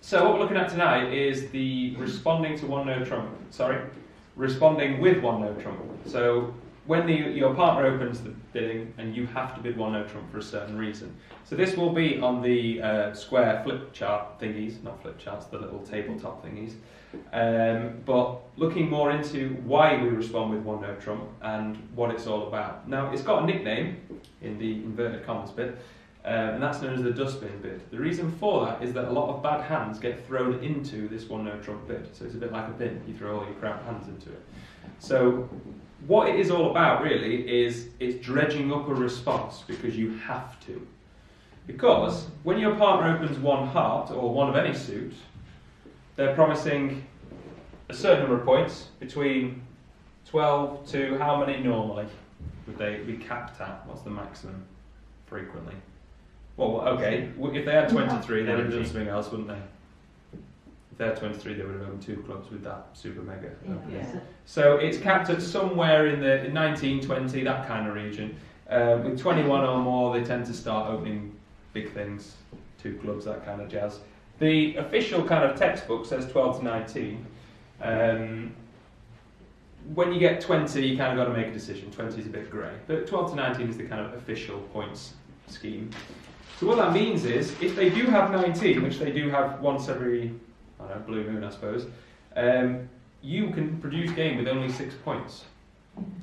So what we're looking at tonight is the responding to one no trump. Responding with one no trump. So when your partner opens the bidding and you have to bid one no trump for a certain reason. So this will be on the square flip chart thingies, not flip charts, the little tabletop thingies. But looking more into why we respond with one no trump and what it's all about. Now it's got a nickname in the inverted commas bit. And that's known as the dustbin bid. The reason for that is that a lot of bad hands get thrown into this one no trump bid. So it's a bit like a bin, you throw all your crap hands into it. So what it is all about really is it's dredging up a response because you have to. Because when your partner opens one heart or one of any suit, they're promising a certain number of points between 12 to how many normally would they be capped at? What's the maximum frequently? Well, okay, if they had 23, they would have done something else, wouldn't they? If they had 23, they would have owned 2 clubs with that super mega. Yeah. So it's capped at somewhere in 19, 20, that kind of region. With 21 or more, they tend to start opening big things, 2 clubs, that kind of jazz. The official kind of textbook says 12 to 19. When you get 20, you kind of got to make a decision. 20 is a bit grey, but 12 to 19 is the kind of official points scheme. So what that means is, if they do have 19, which they do have once every, I don't know, blue moon I suppose, you can produce game with only 6 points.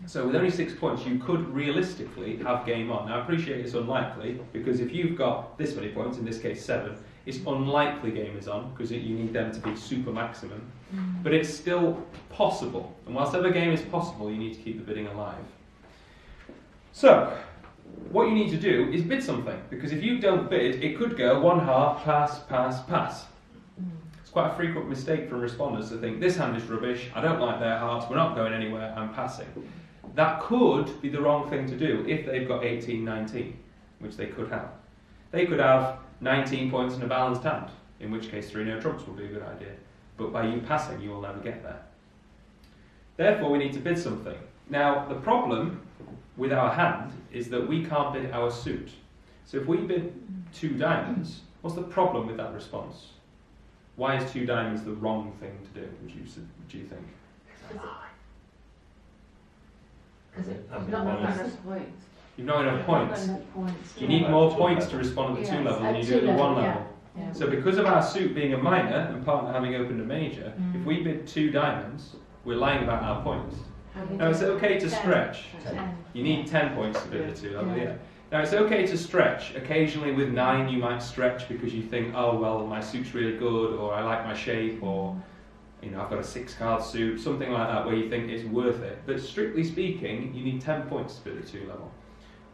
So with only 6 points, you could realistically have game on. Now I appreciate it's unlikely, because if you've got this many points, in this case 7, it's unlikely game is on, because you need them to be super maximum. But it's still possible. And whilst every game is possible, you need to keep the bidding alive. So, what you need to do is bid something, because if you don't bid, it could go 1 heart, pass, pass, pass. It's quite a frequent mistake from responders to think, this hand is rubbish, I don't like their hearts, we're not going anywhere, I'm passing. That could be the wrong thing to do if they've got 18, 19, which they could have. They could have 19 points and a balanced hand, in which case 3 no trumps would be a good idea. But by you passing, you will never get there. Therefore, we need to bid something. Now, the problem with our hand is that we can't bid our suit. So if we bid 2 diamonds, what's the problem with that response? Why is 2 diamonds the wrong thing to do, would you think? Because it's not enough points. You've not enough points. You need more points to respond at the 2 level than you do at the 1 level. Yeah. So because of our suit being a minor and partner having opened a major, if we bid 2 diamonds, we're lying about our points. Now it's okay to stretch. You need 10 points to bid the 2 level, yeah. Now it's okay to stretch. Occasionally with 9 you might stretch because you think, oh well, my suit's really good, or I like my shape, or I've got a 6-card suit, something like that, where you think it's worth it. But strictly speaking, you need 10 points to bid the 2 level.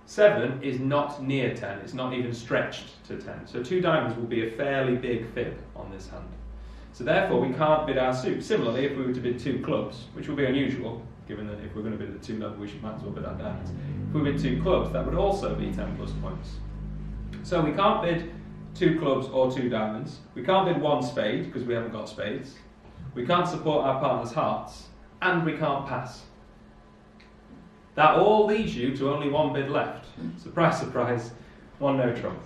7 is not near 10, it's not even stretched to 10. So 2 diamonds will be a fairly big fib on this hand. So therefore we can't bid our suit. Similarly, if we were to bid 2 clubs, which would be unusual, given that if we're going to bid at the 2 level, we might as well bid our diamonds. If we bid 2 clubs, that would also be 10 plus points. So we can't bid 2 clubs or 2 diamonds. We can't bid 1 spade, because we haven't got spades. We can't support our partner's hearts, and we can't pass. That all leads you to only 1 bid left. Surprise, surprise, 1 no trump.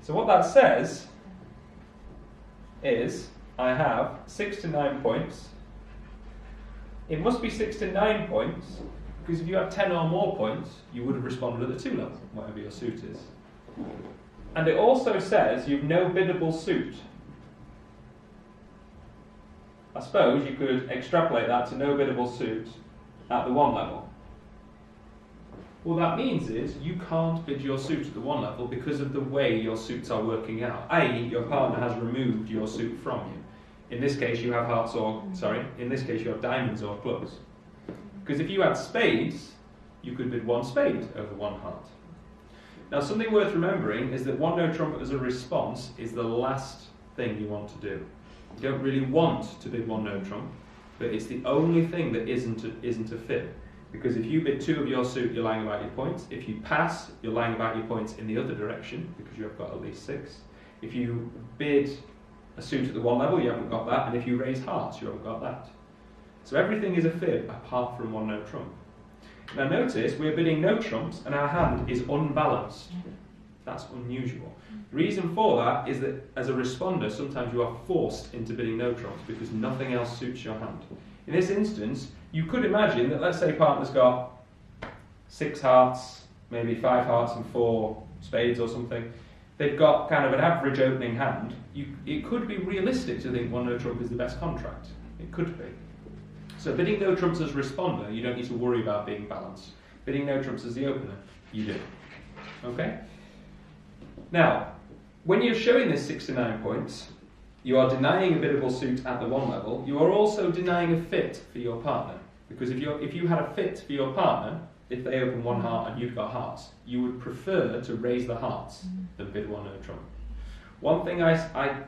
So what that says is, I have 6 to 9 points. It must be 6 to 9 points, because if you have 10 or more points, you would have responded at the 2 level, whatever your suit is. And it also says you've no biddable suit. I suppose you could extrapolate that to no biddable suit at the 1 level. What that means is you can't bid your suit at the 1 level because of the way your suits are working out. i.e., your partner has removed your suit from you. In this case, you have in this case you have diamonds or clubs. Because if you had spades, you could bid 1 spade over 1 heart. Now, something worth remembering is that 1 no trump as a response is the last thing you want to do. You don't really want to bid 1 no trump, but it's the only thing that isn't a fib. Because if you bid 2 of your suit, you're lying about your points. If you pass, you're lying about your points in the other direction, because you have got at least 6. If you bid a suit at the 1 level, you haven't got that, and if you raise hearts, you haven't got that. So everything is a fib, apart from 1 no trump. Now notice, we're bidding no trumps, and our hand is unbalanced. That's unusual. The reason for that is that as a responder, sometimes you are forced into bidding no trumps because nothing else suits your hand. In this instance, you could imagine that, let's say partner's got 6 hearts, maybe 5 hearts and 4 spades or something. They've got kind of an average opening hand. It could be realistic to think one no trump is the best contract. It could be. So bidding no trumps as responder, you don't need to worry about being balanced. Bidding no trumps as the opener, you do. Okay? Now, when you're showing this 6 to 9 points, you are denying a biddable suit at the 1 level. You are also denying a fit for your partner. Because if you had a fit for your partner, if they open 1 heart and you've got hearts, you would prefer to raise the hearts than bid 1 no trump. One thing I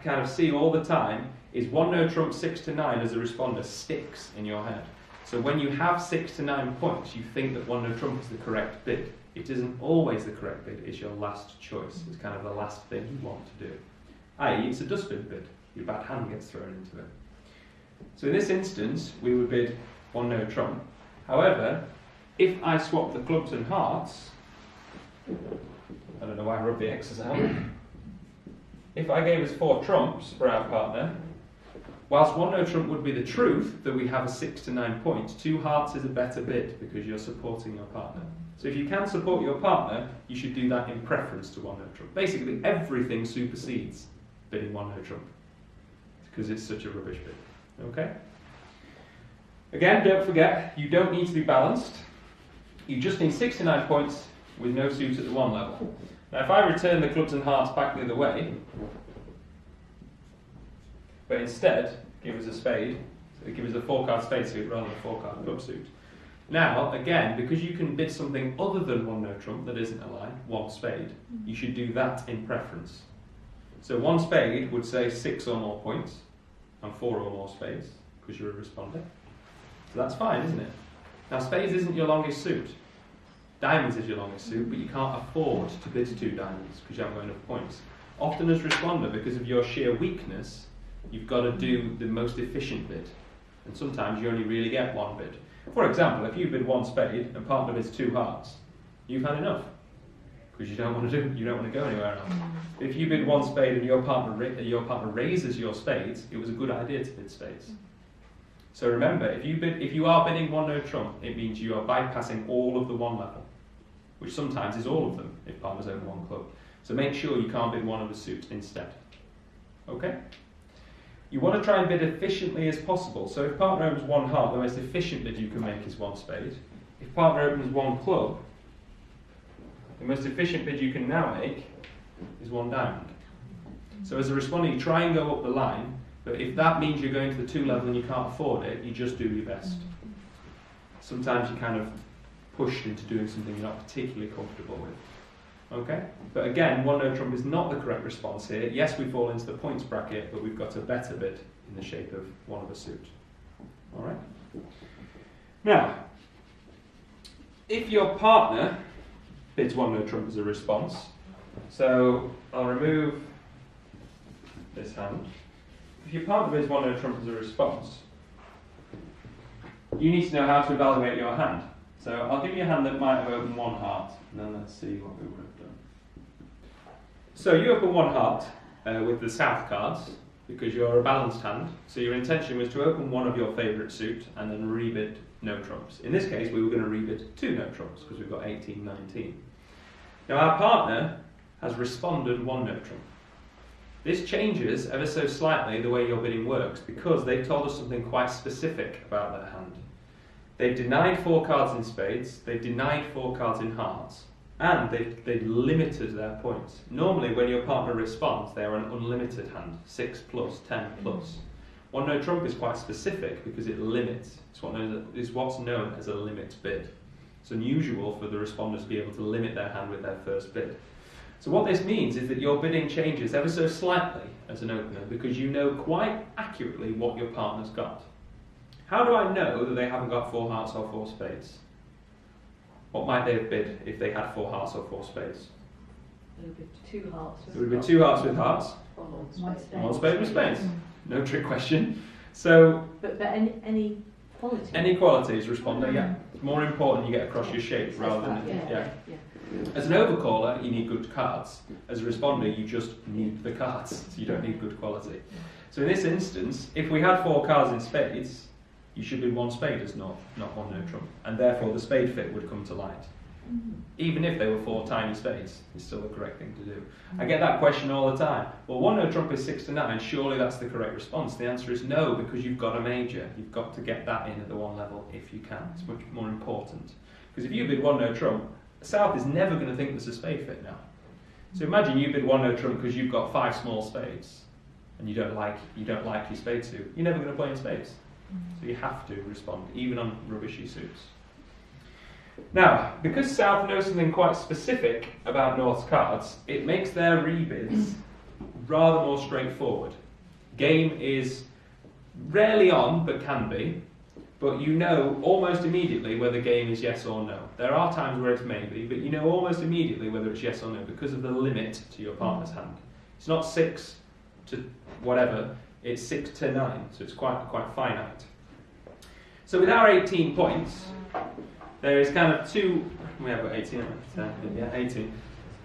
kind of see all the time is 1 no trump 6 to 9 as a responder sticks in your head. So when you have 6 to 9 points, you think that 1 no trump is the correct bid. It isn't always the correct bid, it's your last choice. It's kind of the last thing you want to do. I.e., it's a dustbin bid. Your bad hand gets thrown into it. So in this instance, we would bid 1 no trump. However, if I swap the clubs and hearts, I don't know why I rubbed the X's out. If I gave us 4 trumps for our partner, whilst 1 no trump would be the truth that we have a 6 to 9 points, 2 hearts is a better bid because you're supporting your partner. So if you can support your partner, you should do that in preference to 1 no trump. Basically, everything supersedes bidding 1 no trump because it's such a rubbish bid. Okay? Again, don't forget, you don't need to be balanced. You just need 6 to 9 points with no suit at the 1 level. Now, if I return the clubs and hearts back the other way, but instead give us a spade, so give us a 4-card spade suit rather than a 4-card club suit. Now, again, because you can bid something other than 1 no trump that isn't a line, 1 spade, you should do that in preference. So 1 spade would say 6 or more points, and 4 or more spades, because you're a responder. So that's fine, isn't it? Now, spades isn't your longest suit. Diamonds is your longest suit, but you can't afford to bid 2 diamonds because you haven't got enough points. Often as responder, because of your sheer weakness, you've got to do the most efficient bid. And sometimes you only really get 1 bid. For example, if you bid 1 spade and partner bids 2 hearts, you've had enough. Because you don't want to go anywhere else. If you bid 1 spade and your partner raises your spades, it was a good idea to bid spades. So remember, if you are bidding 1 no trump, it means you are bypassing all of the 1 level, which sometimes is all of them if partners own 1 club. So make sure you can't bid 1 of the suit instead. Okay? You want to try and bid efficiently as possible. So if partner opens 1 heart, the most efficient bid you can make is 1 spade. If partner opens 1 club, the most efficient bid you can now make is 1 diamond. So as a responder, you try and go up the line, but if that means you're going to the 2 level and you can't afford it, you just do your best. Sometimes you're kind of pushed into doing something you're not particularly comfortable with. Okay? But again, 1 no trump is not the correct response here. Yes, we fall into the points bracket, but we've got a better bid in the shape of 1 of a suit. Alright? Now, if your partner bids 1 no trump as a response, so I'll remove this hand. If your partner bids 1 no trump as a response, you need to know how to evaluate your hand. So I'll give you a hand that might have opened 1 heart, and then let's see what we would have done. So you open 1 heart with the south cards, because you're a balanced hand, so your intention was to open 1 of your favourite suit and then rebid no trumps. In this case, we were going to rebid 2 no trumps, because we've got 18, 19. Now our partner has responded 1 no trump. This changes ever so slightly the way your bidding works, because they've told us something quite specific about their hand. They've denied 4 cards in spades, they've denied 4 cards in hearts, and they've limited their points. Normally when your partner responds, they are an unlimited hand, 6 plus, 10 plus. 1 no trump is quite specific because it limits. It's what's known as a limit bid. It's unusual for the responders to be able to limit their hand with their first bid. So what this means is that your bidding changes ever so slightly as an opener because you know quite accurately what your partner's got. How do I know that they haven't got 4 hearts or 4 spades? What might they have bid if they had 4 hearts or 4 spades? It would be 2 hearts. It would be 2 hearts with hearts. 1 spade. 1 spade with spades. No trick question. So, but any quality. Any quality is responder, yeah. It's more important you get across your shape rather than yeah. As an overcaller, you need good cards. As a responder, you just need the cards, so you don't need good quality. So in this instance, if we had 4 cards in spades, you should be 1 spade as not 1 no trump, and therefore the spade fit would come to light. Even if they were 4 tiny spades, it's still the correct thing to do. I get that question all the time. Well, 1 no trump is 6 to 9, surely that's the correct response. The answer is no, because you've got a major. You've got to get that in at the 1 level if you can. It's much more important. Because if you bid 1 no trump, South is never going to think there's a spade fit now. So imagine you bid 1 no trump because you've got 5 small spades, and you don't like your spade suit. You're never going to play in spades. So you have to respond, even on rubbishy suits. Now, because South knows something quite specific about North's cards, it makes their rebids rather more straightforward. Game is rarely on, but can be, but you know almost immediately whether game is yes or no. There are times where it's maybe, but you know almost immediately whether it's yes or no because of the limit to your partner's hand. It's not 6 to whatever, it's 6 to 9, so it's quite finite. So with our 18 points, there is kind of we have got 18, haven't we? Yeah, 18.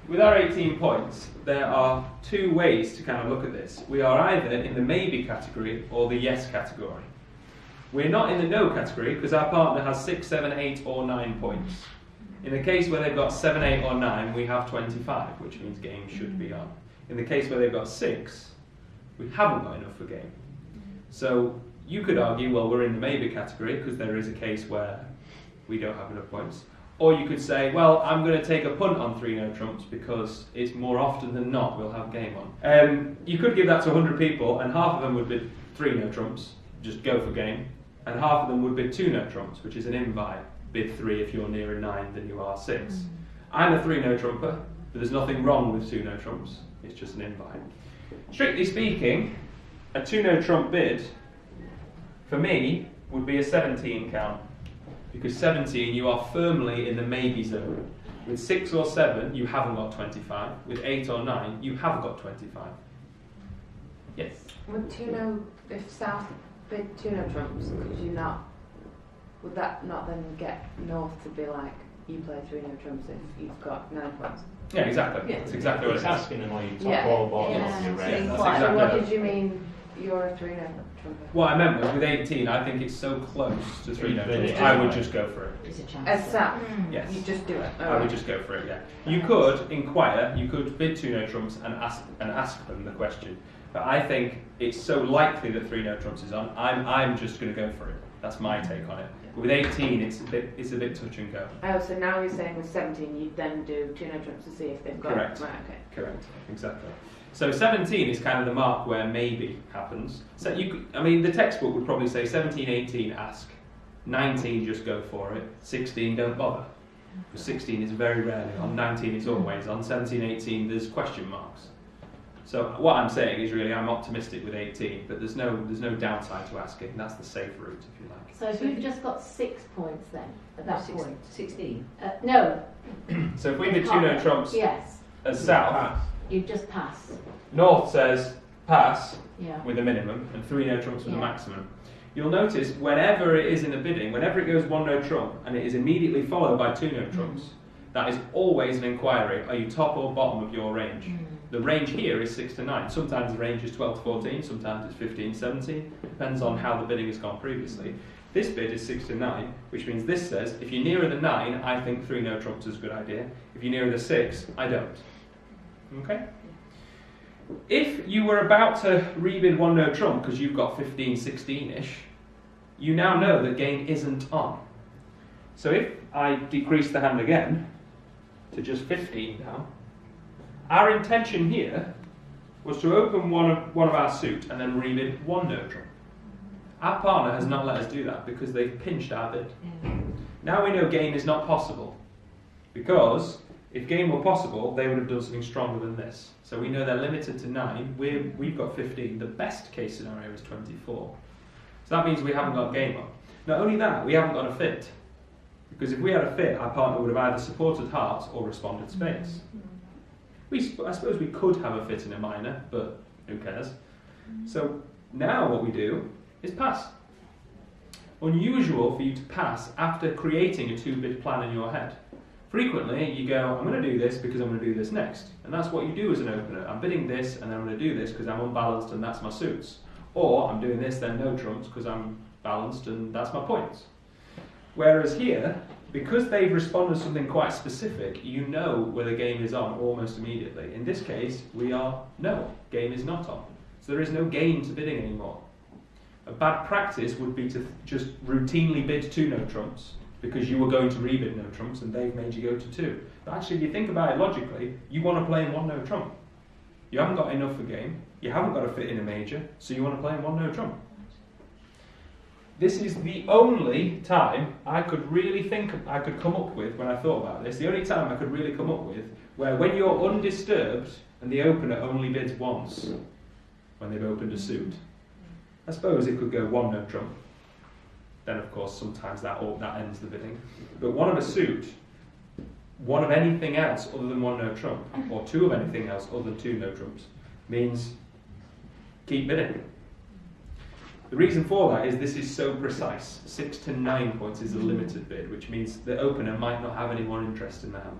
With our 18 points, there are 2 ways to kind of look at this. We are either in the maybe category or the yes category. We're not in the no category because our partner has 6, 7, 8 or 9 points. In the case where they've got 7, 8 or 9, we have 25, which means game should be on. In the case where they've got 6, we haven't got enough for game. So you could argue, well, we're in the maybe category because there is a case where we don't have enough points. Or you could say, well, I'm going to take a punt on 3 no trumps because it's more often than not we'll have game on. You could give that to 100 people and half of them would bid 3 no trumps, just go for game, and half of them would bid 2 no trumps, which is an invite, bid 3 if you're nearer 9 than you are 6. I'm a 3 no trumper, but there's nothing wrong with 2 no trumps, it's just an invite. Strictly speaking, a 2 no trump bid, for me, would be a 17 count. Because 17, you are firmly in the maybe zone. With 6 or 7, you haven't got 25. With 8 or 9, you have got 25. Yes? If South bid 2 no trumps, would that not then get North to be like, you play 3 no trumps if you've got 9 points? Yeah, exactly. Yeah. That's exactly what It's it's asking them, are you top or bottom of your Yeah, range? that's So exactly what it. did you mean you're a 3 no trumper? What I meant was with 18, I think it's so close to 3 no trumps, Yeah. I would just go for it. It's a chance. As South? Yes. You just do it? I would just go for it, yeah. You could inquire, you could bid 2 no trumps and ask them the question. But I think it's so likely that 3 no trumps is on, I'm just going to go for it. That's my take on it. But with 18, it's a bit touch and go. Oh, so now you're saying with 17, you then do 2 no trumps to see if they've got Correct. it? Right, okay. Correct, exactly. So 17 is kind of the mark where maybe happens. So the textbook would probably say 17, 18, ask. 19, just go for it. 16, don't bother. 16 is very rarely on. 19 is always on. 17, 18, there's question marks. So what I'm saying is really I'm optimistic with 18, but there's no downside to asking. That's the safe route, if you like. So if you've just got 6 points then, at that point? 16. No. So if we did 2 no trumps Yes, as South, you just pass. North says pass Yeah. with a minimum and 3 no trumps with a Yeah. maximum. You'll notice whenever it is in a bidding, whenever it goes 1 no trump and it is immediately followed by 2 no trumps, that is always an inquiry. Are you top or bottom of your range? The range here is 6 to 9. Sometimes the range is 12 to 14, sometimes it's 15 to 17. Depends on how the bidding has gone previously. This bid is 6 to 9, which means this says, if you're nearer the 9, I think 3 no trumps is a good idea. If you're nearer the 6, I don't. Okay? If you were about to rebid 1 no trump because you've got 15, 16-ish, you now know that game isn't on. So if I decrease the hand again to just 15 now, our intention here was to open one of our suit and then rebid 1 no trump. Our partner has not let us do that because they've pinched our bid. Now we know game is not possible, because if game were possible, they would have done something stronger than this. So we know they're limited to 9. We've got 15. The best case scenario is 24. So that means we haven't got game on. Not only that, we haven't got a fit. Because if we had a fit, our partner would have either supported hearts or responded spades. I suppose we could have a fit in a minor, but who cares? So now what we do is pass. Unusual for you to pass after creating a 2-bid plan in your head. Frequently, you go, I'm going to do this because I'm going to do this next. And that's what you do as an opener. I'm bidding this, and then I'm going to do this because I'm unbalanced and that's my suits. Or I'm doing this, then no trumps because I'm balanced and that's my points. Whereas here, because they've responded to something quite specific, you know where the game is on almost immediately. In this case, we are no, game is not on. So there is no game to bidding anymore. A bad practice would be to just routinely bid 2 no trumps because you were going to rebid no trumps and they've made you go to 2. But actually, if you think about it logically, you want to play in 1 no trump. You haven't got enough for game, you haven't got to fit in a major, so you want to play in 1 no trump. This is the only time I could come up with, when I thought about this, the only time I could really come up with, where when you're undisturbed and the opener only bids once, when they've opened a suit. I suppose it could go 1 no trump. Then of course sometimes that ends the bidding. But 1 of a suit, 1 of anything else other than 1 no trump, or 2 of anything else other than 2 no trumps, means keep bidding. The reason for that is this is so precise. 6 to 9 points is a limited bid, which means the opener might not have any more interest in the hand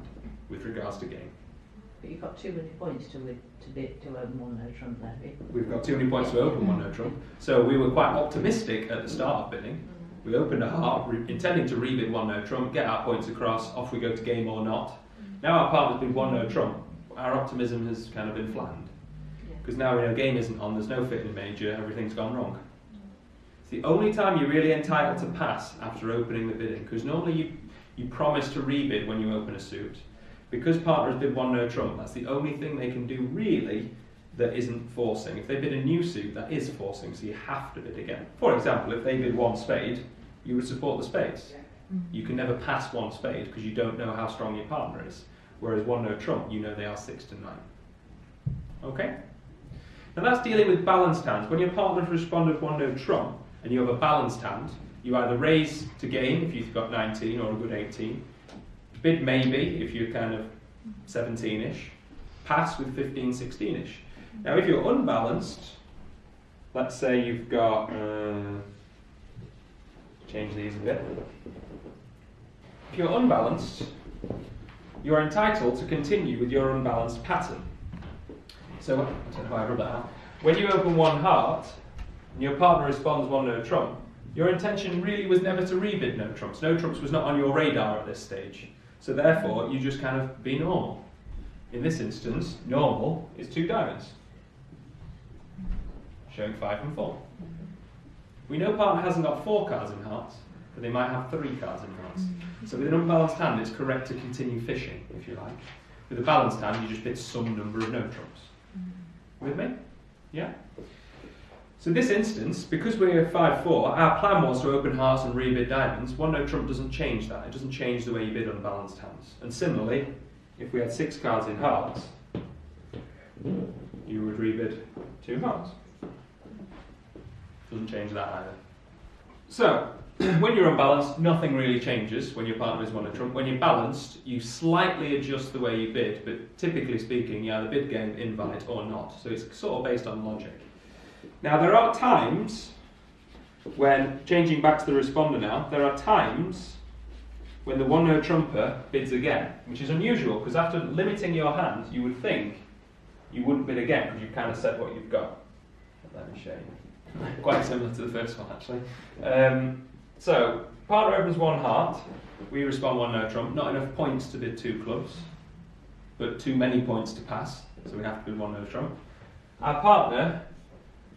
with regards to game. But you've got too many points to bid to open 1 no trump there, have you? We've got too many points to open 1 no trump. So we were quite optimistic at the start of bidding. We opened a heart, intending to rebid 1 no trump, get our points across, off we go to game or not. Now our partner's bid 1 no trump, our optimism has kind of been flattened. Because now we know game isn't on, there's no fit in major, everything's gone wrong. It's the only time you're really entitled to pass after opening the bidding, because normally you promise to rebid when you open a suit. Because partners bid 1 no trump, that's the only thing they can do really that isn't forcing. If they bid a new suit, that is forcing, so you have to bid again. For example, if they bid 1 spade, you would support the spades. You can never pass 1 spade because you don't know how strong your partner is. Whereas 1 no trump, you know they are 6 to 9. Okay? Now that's dealing with balanced hands. When your partner has responded 1 no trump, and you have a balanced hand, you either raise to game if you've got 19 or a good 18, bid maybe if you're kind of 17-ish, pass with 15, 16-ish. Now if you're unbalanced, let's say you've got, change these a bit. If you're unbalanced, you're entitled to continue with your unbalanced pattern. So, I don't know how I rub that out. When you open 1 heart, and your partner responds 1 no trump, your intention really was never to rebid no trumps. No trumps was not on your radar at this stage. So therefore, you just kind of be normal. In this instance, normal is 2 diamonds, showing 5 and 4. We know partner hasn't got 4 cards in hearts, but they might have 3 cards in hearts. So with an unbalanced hand, it's correct to continue fishing, if you like. With a balanced hand, you just bid some number of no trumps. With me? Yeah? So in this instance, because we're 5-4, our plan was to open hearts and rebid diamonds. 1 no trump doesn't change that. It doesn't change the way you bid unbalanced hands. And similarly, if we had 6 cards in hearts, you would rebid 2 hearts. Doesn't change that either. So, when you're unbalanced, nothing really changes when your partner is 1 no trump. When you're balanced, you slightly adjust the way you bid, but typically speaking, you either bid game, invite, or not. So it's sort of based on logic. Now there are times when, changing back to the responder now, there are times when the 1 no trumper bids again, which is unusual because after limiting your hand, you would think you wouldn't bid again because you've kind of said what you've got. Let me show you. Quite similar to the first one actually. So, partner opens 1 heart, we respond 1 no trump, not enough points to bid 2 clubs, but too many points to pass, so we have to bid 1 no trump. Our partner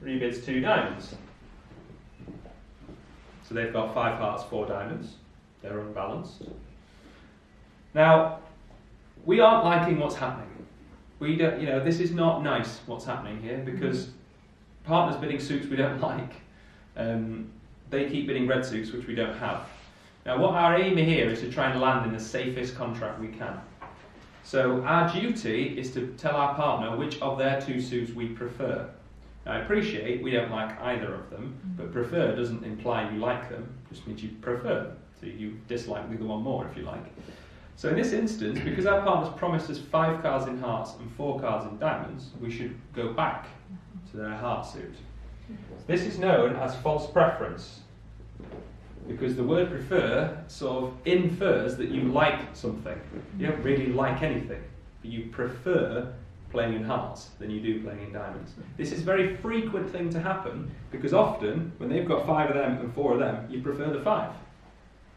rebids 2 diamonds. So they've got 5 hearts, 4 diamonds. They're unbalanced. Now, we aren't liking what's happening. We don't, this is not nice what's happening here because partners bidding suits we don't like. They keep bidding red suits which we don't have. Now, what our aim here is to try and land in the safest contract we can. So our duty is to tell our partner which of their 2 suits we prefer. Now, I appreciate we don't like either of them, but prefer doesn't imply you like them, just means you prefer them. So you dislike the other one more, if you like. So in this instance, because our partner's promised us 5 cards in hearts and 4 cards in diamonds, we should go back to their heart suit. This is known as false preference. because the word prefer sort of infers that you like something. You don't really like anything, but you prefer playing in hearts than you do playing in diamonds. This is a very frequent thing to happen, because often, when they've got 5 of them and 4 of them, you prefer the 5.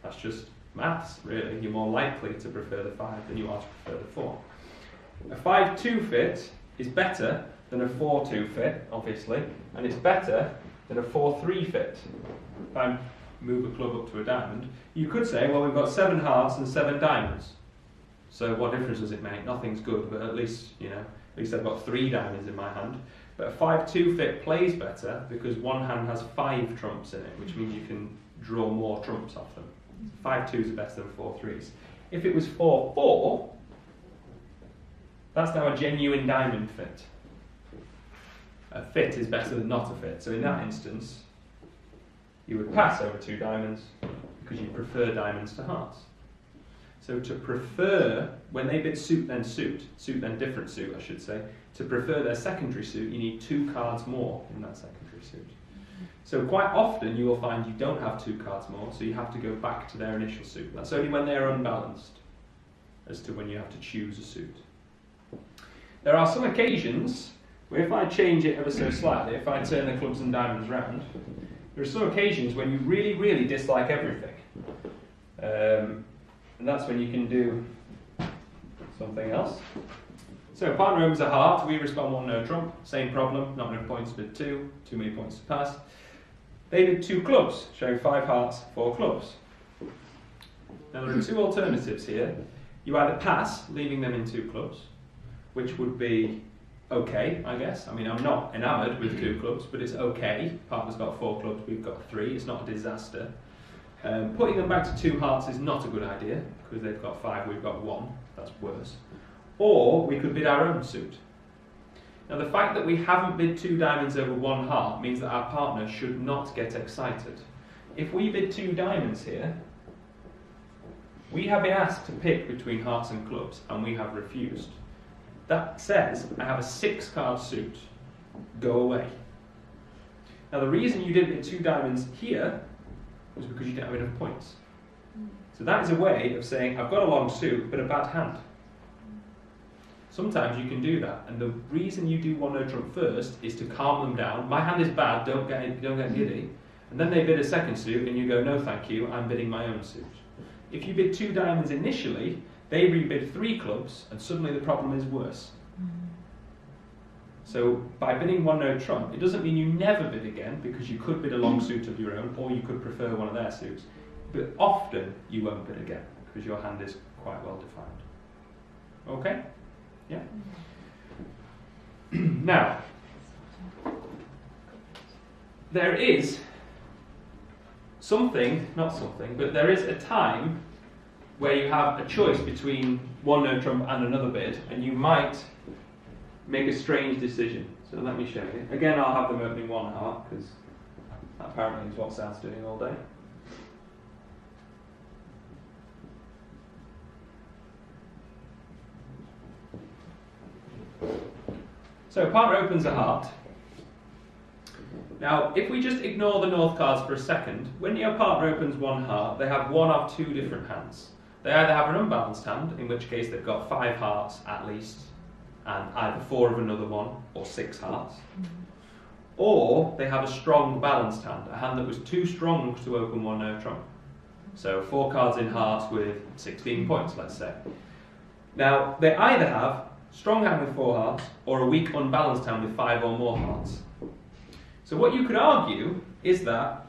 That's just maths, really. You're more likely to prefer the 5 than you are to prefer the 4. A 5-2 fit is better than a 4-2 fit, obviously, and it's better than a 4-3 fit. If I move a club up to a diamond, you could say, well, we've got 7 hearts and 7 diamonds. So what difference does it make? Nothing's good, but at least, at least I've got 3 diamonds in my hand. But a 5-2 fit plays better because one hand has 5 trumps in it, which means you can draw more trumps off them. 5-2s are better than 4-3s. If it was 4-4, that's now a genuine diamond fit. A fit is better than not a fit. So in that instance, you would pass over 2 diamonds because you prefer diamonds to hearts. So to prefer, when they bid suit then different suit I should say, to prefer their secondary suit, you need 2 cards more in that secondary suit. So quite often you will find you don't have 2 cards more, so you have to go back to their initial suit. That's only when they're unbalanced as to when you have to choose a suit. There are some occasions where if I change it ever so slightly, if I turn the clubs and diamonds round, there are some occasions when you really, really dislike everything. And that's when you can do something else. So partner opens a heart, we respond 1 no trump, same problem, not enough points, bid 2, too many points to pass. They bid 2 clubs, showing 5 hearts, 4 clubs. Now there are 2 alternatives here. You either pass, leaving them in 2 clubs, which would be okay, I guess. I mean, I'm not enamoured with 2 clubs, but it's okay. Partner's got 4 clubs, we've got 3, it's not a disaster. Putting them back to 2 hearts is not a good idea, because they've got 5, we've got 1, that's worse. Or we could bid our own suit. Now the fact that we haven't bid 2 diamonds over 1 heart means that our partner should not get excited. If we bid 2 diamonds here, we have been asked to pick between hearts and clubs, and we have refused. That says, I have a 6-card suit, go away. Now the reason you didn't bid 2 diamonds here was because you didn't have enough points. So that is a way of saying, I've got a long suit, but a bad hand. Sometimes you can do that, and the reason you do 1 no trump first is to calm them down. My hand is bad, don't get giddy. And then they bid a second suit, and you go, no thank you, I'm bidding my own suit. If you bid 2 diamonds initially, they rebid 3 clubs, and suddenly the problem is worse. So by bidding 1 no trump, it doesn't mean you never bid again, because you could bid a long suit of your own, or you could prefer one of their suits. But often you won't bid again, because your hand is quite well defined. Okay? Yeah? Now, there is but there is a time where you have a choice between 1 no trump and another bid, and you might make a strange decision. So let me show you. Again, I'll have them opening 1 heart, because that apparently is what South's doing all day. So partner opens a heart. Now, if we just ignore the north cards for a second, when your partner opens 1 heart, they have 1 of 2 different hands. They either have an unbalanced hand, in which case they've got 5 hearts at least, and either 4 of another one, or 6 hearts. Or they have a strong balanced hand, a hand that was too strong to open 1 no trump. So 4 cards in hearts with 16 points, let's say. Now, they either have strong hand with 4 hearts, or a weak unbalanced hand with 5 or more hearts. So what you could argue is that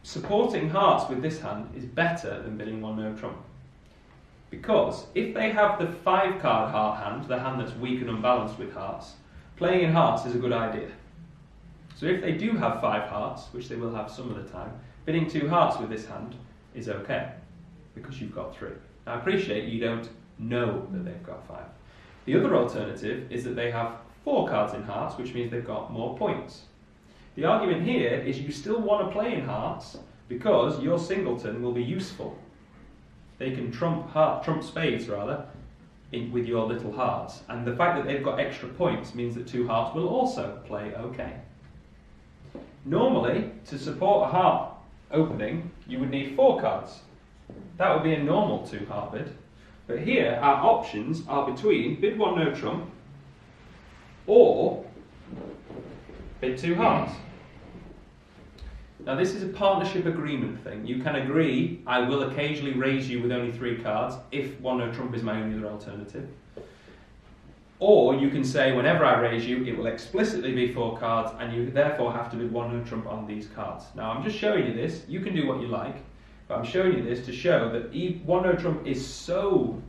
supporting hearts with this hand is better than bidding 1 no trump. Because if they have the 5-card heart hand, the hand that's weak and unbalanced with hearts, playing in hearts is a good idea. So if they do have 5 hearts, which they will have some of the time, bidding 2 hearts with this hand is okay, because you've got 3. Now I appreciate you don't know that they've got 5. The other alternative is that they have 4 cards in hearts, which means they've got more points. The argument here is you still want to play in hearts because your singleton will be useful. They can trump spades with your little hearts, and the fact that they've got extra points means that 2 hearts will also play okay. Normally, to support a heart opening, you would need 4 cards. That would be a normal 2-heart bid. But here, our options are between bid 1 no trump or bid 2 hearts. Now this is a partnership agreement thing. You can agree, I will occasionally raise you with only 3 cards if 1 no trump is my only other alternative. Or you can say, whenever I raise you, it will explicitly be 4 cards and you therefore have to bid 1 no trump on these cards. Now I'm just showing you this. You can do what you like, but I'm showing you this to show that 1 no trump is so,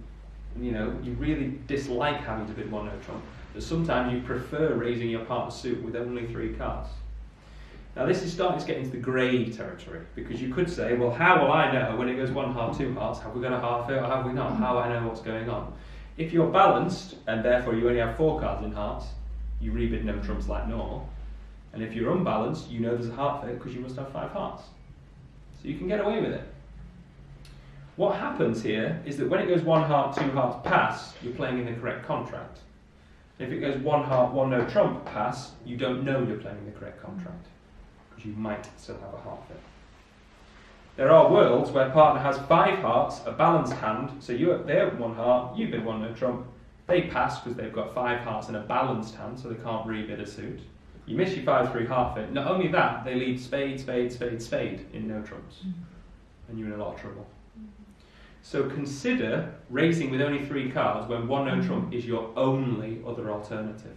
you really dislike having to bid 1 no trump, that sometimes you prefer raising your partner's suit with only 3 cards. Now this is starting to get into the grey territory, because you could say, well, how will I know when it goes 1 heart, 2 hearts, have we got a half it or have we not? How will I know what's going on? If you're balanced, and therefore you only have 4 cards in hearts, you rebid no trumps like normal. And if you're unbalanced, you know there's a heart fit because you must have 5 hearts. So you can get away with it. What happens here is that when it goes 1 heart, 2 hearts pass, you're playing in the correct contract. If it goes 1 heart, 1 no trump pass, you don't know you're playing in the correct contract, because you might still have a heart fit. There are worlds where partner has 5 hearts, a balanced hand, so they open 1 heart, you bid 1 no trump, they pass because they've got 5 hearts and a balanced hand, so they can't rebid a suit. You miss your 5-3 heart fit. Not only that, they lead spade, spade, spade, spade in no trumps, and you're in a lot of trouble. So consider raising with only 3 cards when 1 no trump is your only other alternative.